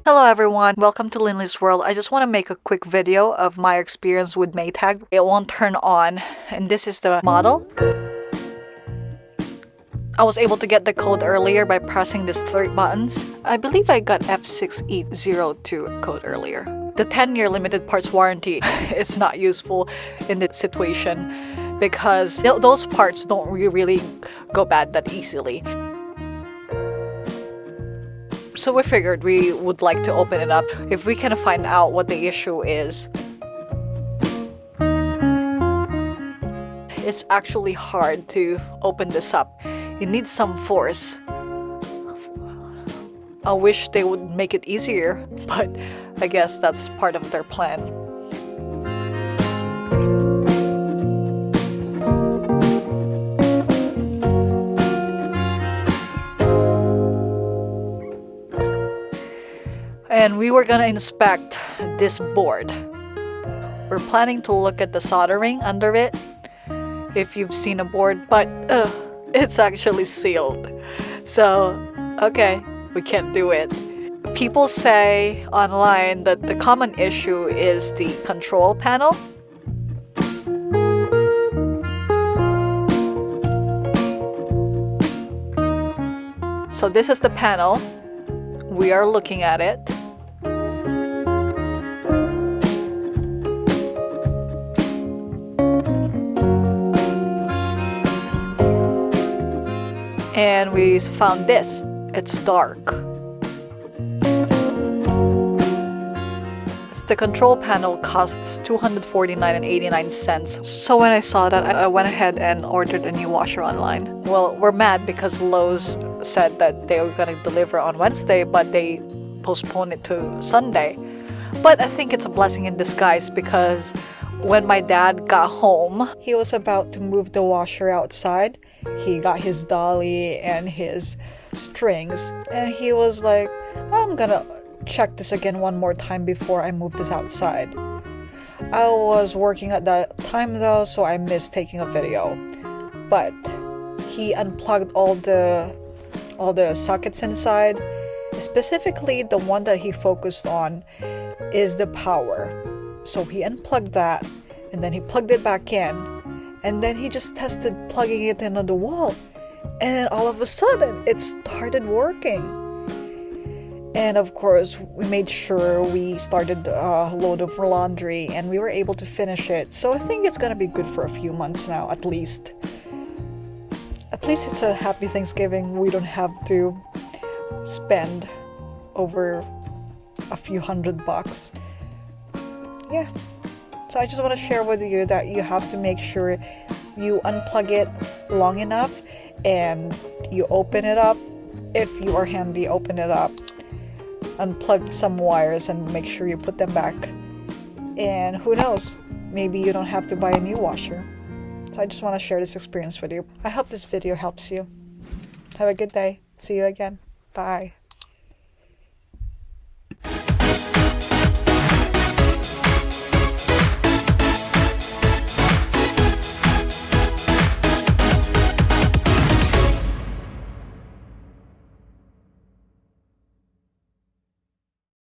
Hello everyone, welcome to Linley's World. I just want to make a quick video of my experience with Maytag. It won't turn on, and this is the model. I was able to get the code earlier by pressing these 3 buttons. I believe I got F6802 code earlier. The 10-year limited parts warranty is not useful in this situation because those parts don't really go bad that easily. So we figured we would like to open it up if we can find out what the issue is. It's actually hard to open this up. It needs some force. I wish they would make it easier, but I guess that's part of their plan. And we were gonna inspect this board. We're planning to look at the soldering under it, if you've seen a board, but it's actually sealed. So, okay, we can't do it. People say online that the common issue is the control panel. So this is the panel. We are looking at it. And we found this. It's dark. The control panel costs $249.89. So when I saw that, I went ahead and ordered a new washer online. Well, we're mad because Lowe's said that they were going to deliver on Wednesday, but they postponed it to Sunday. But I think it's a blessing in disguise because when my dad got home, he was about to move the washer outside. He got his dolly and his strings, and he was like, I'm gonna check this again one more time before I move this outside. I was working at that time though, so I missed taking a video. But he unplugged all the sockets inside. Specifically, the one that he focused on is the power. So he unplugged that, and then he plugged it back in. And then he just tested plugging it into the wall. And then all of a sudden, it started working. And of course, we made sure we started a load of laundry and we were able to finish it. So I think it's gonna be good for a few months now, at least. At least it's a happy Thanksgiving. We don't have to spend over a few $100. Yeah. So I just want to share with you that you have to make sure you unplug it long enough and you open it up. If you are handy, open it up. Unplug some wires and make sure you put them back. And who knows, maybe you don't have to buy a new washer. So I just want to share this experience with you. I hope this video helps you. Have a good day. See you again. Bye.